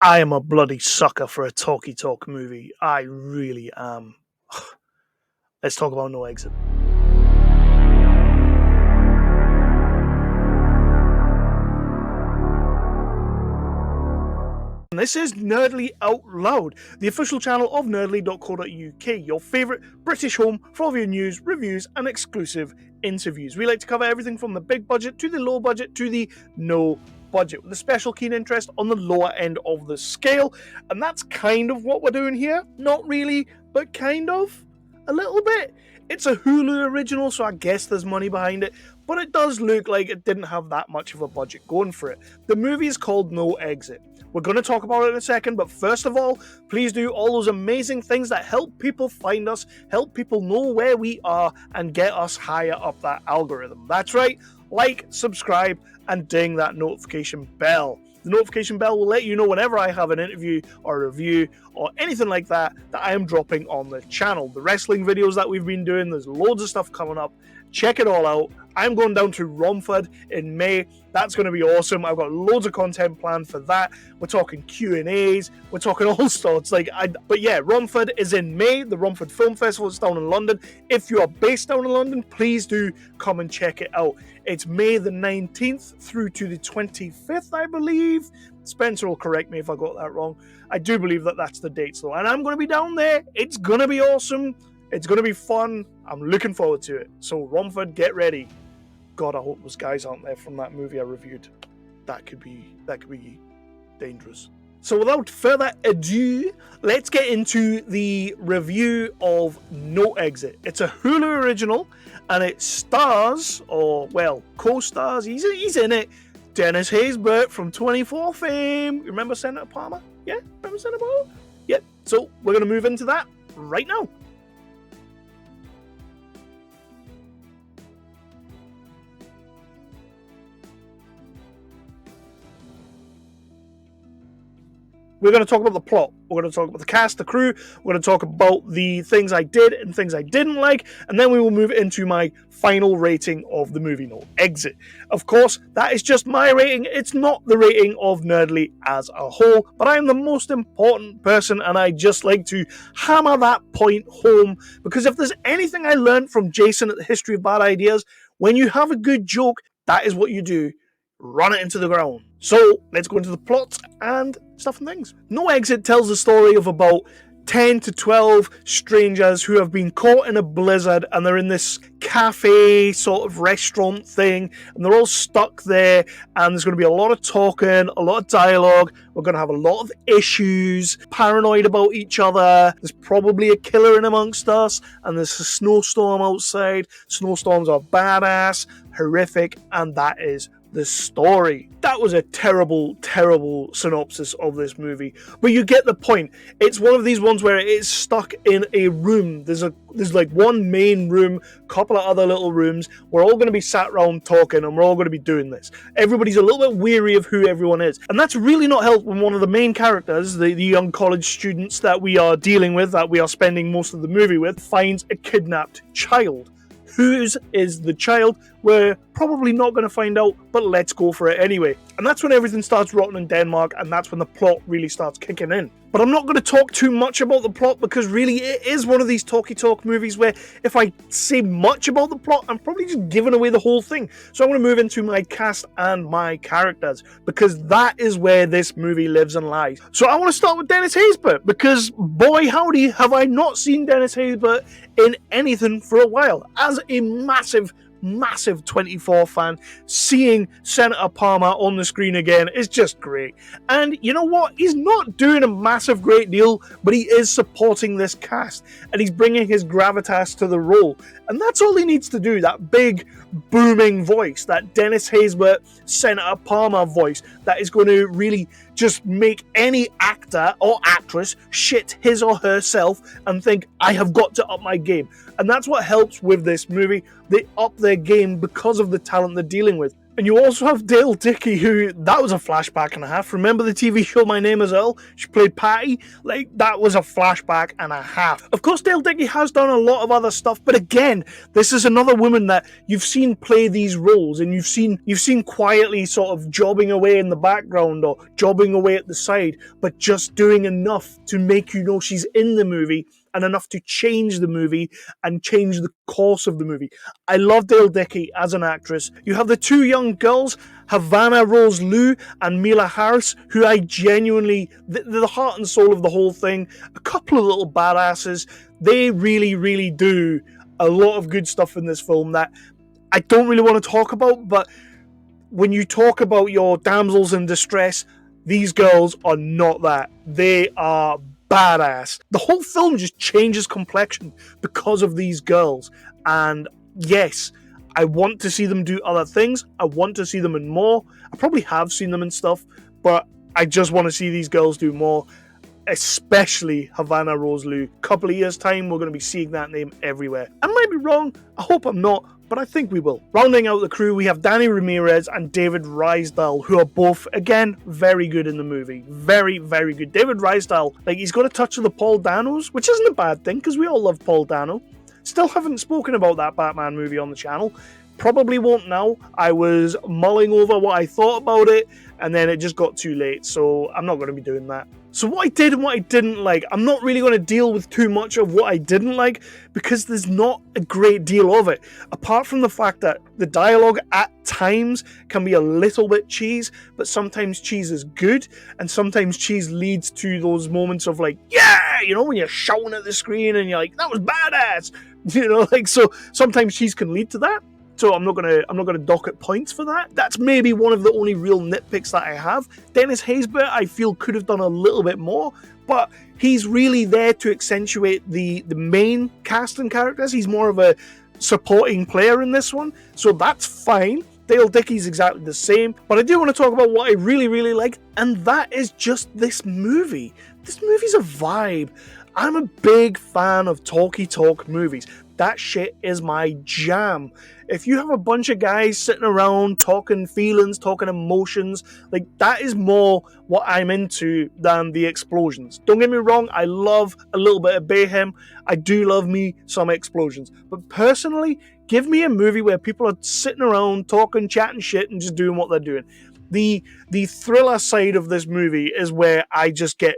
I am a bloody sucker for a talky talk movie. I really am. Let's talk about No Exit. And this is Nerdly Out Loud, the official channel of nerdly.co.uk, your favourite British home for all of your news, reviews, and exclusive interviews. We like to cover everything from the big budget to the low budget to the no budget, with a special keen interest on the lower end of the scale. And that's kind of what we're doing here. Not really, but kind of. A little bit. It's a Hulu original, so I guess there's money behind it, but it does look like it didn't have that much of a budget going for it. The movie is called No Exit. We're going to talk about it in a second, but first of all, please do all those amazing things that help people find us, help people know where we are, and get us higher up that algorithm. That's right, like, subscribe, and ding that notification bell. The notification bell will let you know whenever I have an interview or a review or anything like that I am dropping on the channel. The wrestling videos that we've been doing, there's loads of stuff coming up. Check it all out. I'm going down to Romford in May. That's going to be awesome. I've got loads of content planned for that. We're talking Q&As. We're talking all sorts. But yeah, Romford is in May. The Romford Film Festival is down in London. If you are based down in London, please do come and check it out. It's May the 19th through to the 25th, I believe. Spencer will correct me if I got that wrong. I do believe that that's the dates, though. And I'm going to be down there. It's going to be awesome. It's going to be fun. I'm looking forward to it. So, Romford, get ready. God, I hope those guys aren't there from that movie I reviewed. That could be dangerous. So without further ado, let's get into the review of No Exit. It's a Hulu original, and it stars, co-stars, he's in it, Dennis Haysbert from 24 fame. You remember Senator Palmer? Yeah? Remember Senator Palmer? Yeah. So we're going to move into that right now. We're going to talk about the plot. We're going to talk about the cast, the crew. We're going to talk about the things I did and things I didn't like. And then we will move into my final rating of the movie, No Exit. Of course, that is just my rating. It's not the rating of Nerdly as a whole. But I am the most important person, and I just like to hammer that point home. Because if there's anything I learned from Jason at the History of Bad Ideas, when you have a good joke, that is what you do. Run it into the ground. So, let's go into the plot and stuff and things. No Exit tells the story of about 10 to 12 strangers who have been caught in a blizzard, and they're in this cafe sort of restaurant thing, and they're all stuck there, and there's going to be a lot of talking, a lot of dialogue. We're going to have a lot of issues, paranoid about each other. There's probably a killer in amongst us, and there's a snowstorm outside. Snowstorms are badass, horrific, and that is the story. That was a terrible, terrible synopsis of this movie, but you get the point. It's one of these ones where it is stuck in a room. There's like one main room, couple of other little rooms. We're all going to be sat around talking, and we're all going to be doing this. Everybody's a little bit weary of who everyone is, and that's really not helped when one of the main characters, the young college students that we are dealing with, that we are spending most of the movie with, finds a kidnapped child. Whose is the child? We're probably not going to find out, but let's go for it anyway. And that's when everything starts rotting in Denmark, and that's when the plot really starts kicking in. But I'm not going to talk too much about the plot, because really it is one of these talky talk movies where if I say much about the plot, I'm probably just giving away the whole thing. So I'm going to move into my cast and my characters, because that is where this movie lives and lies. So I want to start with Dennis Haysbert, because boy howdy have I not seen Dennis Haysbert in anything for a while. As a massive 24 fan, seeing Senator Palmer on the screen again is just great. And you know what? He's not doing a massive great deal, but he is supporting this cast, and he's bringing his gravitas to the role. And that's all he needs to do, that big, booming voice, that Dennis Haysbert, Senator Palmer voice, that is going to really just make any actor or actress shit his or herself and think, I have got to up my game. And that's what helps with this movie. They up their game because of the talent they're dealing with. And you also have Dale Dickey, who, that was a flashback and a half. Remember the TV show My Name is Earl? She played Patty. Like, that was a flashback and a half. Of course, Dale Dickey has done a lot of other stuff, but again, this is another woman that you've seen play these roles, and you've seen quietly sort of jobbing away in the background or jobbing away at the side, but just doing enough to make you know she's in the movie, and enough to change the movie and change the course of the movie. I love Dale Dickey as an actress. You have the two young girls, Havana Rose Liu and Mila Harris, who I genuinely, they're the heart and soul of the whole thing. A couple of little badasses. They really, really do a lot of good stuff in this film that I don't really want to talk about, but when you talk about your damsels in distress, these girls are not that. They are badass. The whole film just changes complexion because of these girls. And yes, I want to see them do other things. I want to see them in more. I probably have seen them in stuff, but I just want to see these girls do more, especially Havana Rose Liu. A couple of years' time, we're going to be seeing that name everywhere. I might be wrong. I hope I'm not, but I think we will. Rounding out the crew, we have Danny Ramirez and David Rysdahl, who are both, again, very good in the movie. Very, very good. David Rysdahl, like, he's got a touch of the Paul Danos, which isn't a bad thing, because we all love Paul Dano. Still haven't spoken about that Batman movie on the channel. Probably won't now. I was mulling over what I thought about it, and then it just got too late, so I'm not going to be doing that. So what I did and what I didn't like, I'm not really going to deal with too much of what I didn't like, because there's not a great deal of it. Apart from the fact that the dialogue at times can be a little bit cheese, but sometimes cheese is good, and sometimes cheese leads to those moments of like, yeah, you know, when you're shouting at the screen and you're like, that was badass, you know, like, so sometimes cheese can lead to that. So I'm not gonna dock it points for that. That's maybe one of the only real nitpicks that I have. Dennis Haysbert, I feel, could have done a little bit more, but he's really there to accentuate the main cast and characters. He's more of a supporting player in this one, so that's fine. Dale Dickey's exactly the same, but I do want to talk about what I really, really liked, and that is just this movie. This movie's a vibe. I'm a big fan of talky talk movies. That shit is my jam. If you have a bunch of guys sitting around talking feelings, talking emotions, like, that is more what I'm into than the explosions. Don't get me wrong, I love a little bit of mayhem. I do love me some explosions. But personally, give me a movie where people are sitting around talking, chatting shit, and just doing what they're doing. The thriller side of this movie is where I just get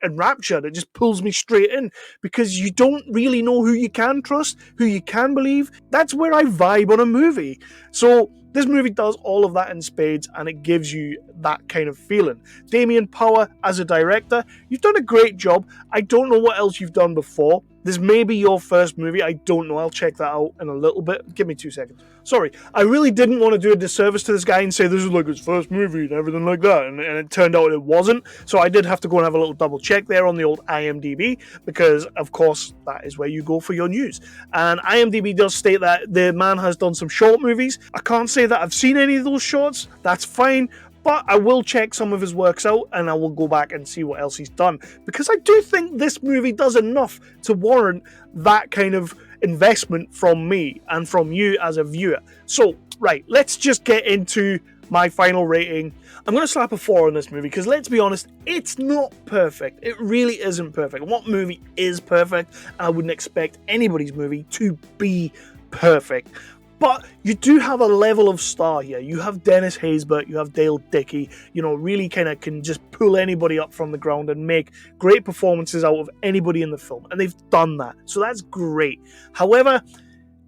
enraptured. It just pulls me straight in, because you don't really know who you can trust, who you can believe. That's where I vibe on a movie. So this movie does all of that in spades, and it gives you that kind of feeling. Damien Power, as a director, you've done a great job. I don't know what else you've done before. This may be your first movie. I don't know. I'll check that out in a little bit. Give me 2 seconds. Sorry. I really didn't want to do a disservice to this guy and say this is like his first movie and everything like that. And it turned out it wasn't. So I did have to go and have a little double check there on the old IMDb, because, of course, that is where you go for your news. And IMDb does state that the man has done some short movies. I can't say that I've seen any of those shorts. That's fine. But I will check some of his works out, and I will go back and see what else he's done, because I do think this movie does enough to warrant that kind of investment from me and from you as a viewer. So, right, let's just get into my final rating. I'm going to slap a 4 on this movie, because let's be honest, it's not perfect. It really isn't perfect. What movie is perfect? I wouldn't expect anybody's movie to be perfect. But you do have a level of star here. You have Dennis Haysbert, you have Dale Dickey, you know, really kind of can just pull anybody up from the ground and make great performances out of anybody in the film. And they've done that. So that's great. However,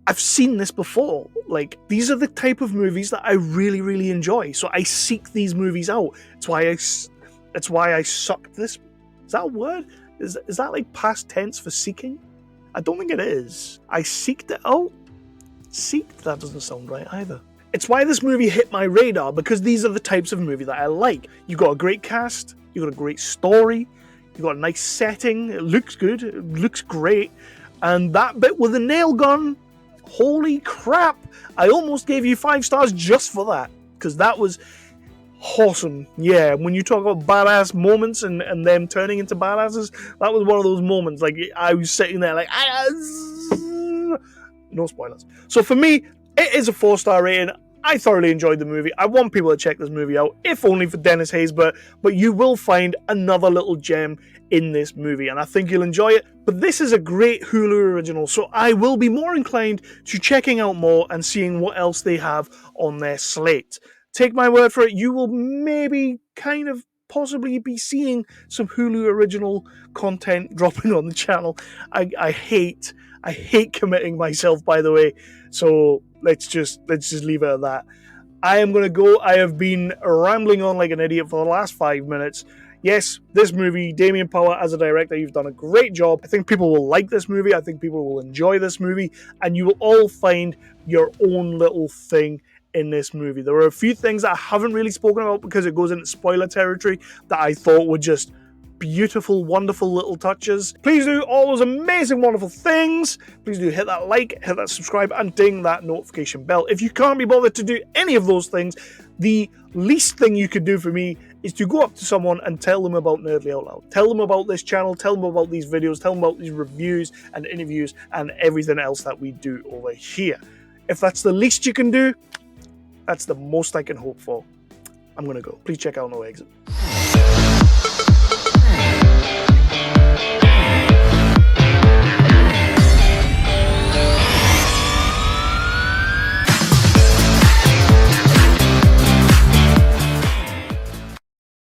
I've seen this before. Like, these are the type of movies that I really, really enjoy. So I seek these movies out. It's why I sucked this. Is that a word? Is that like past tense for seeking? I don't think it is. I seeked it out. Seeked? That doesn't sound right either. It's why this movie hit my radar, because these are the types of movie that I like. You got a great cast, you got a great story, you got a nice setting, it looks good, it looks great, and that bit with the nail gun, holy crap, I almost gave you 5 stars just for that, because that was awesome. Yeah, when you talk about badass moments and them turning into badasses, that was one of those moments. Like, I was sitting there like, no spoilers. So for me, it is a 4-star rating. I thoroughly enjoyed the movie. I want people to check this movie out, if only for Dennis Haysbert, but you will find another little gem in this movie, and I think you'll enjoy it. But this is a great Hulu original, so I will be more inclined to checking out more and seeing what else they have on their slate. Take my word for it, you will maybe kind of possibly be seeing some Hulu original content dropping on the channel. I hate committing myself, by the way, so let's just leave it at that. I am going to go. I have been rambling on like an idiot for the last 5 minutes. Yes, this movie, Damien Power as a director, you've done a great job. I think people will like this movie. I think people will enjoy this movie, and you will all find your own little thing in this movie. There are a few things that I haven't really spoken about because it goes into spoiler territory that I thought were just beautiful, wonderful little touches. Please do all those amazing, wonderful things. Please do hit that like, hit that subscribe, and ding that notification bell. If you can't be bothered to do any of those things, the least thing you could do for me is to go up to someone and tell them about Nerdly Out Loud. Tell them about this channel, tell them about these videos, tell them about these reviews and interviews and everything else that we do over here. If that's the least you can do, that's the most I can hope for. I'm gonna go. Please check out No Exit.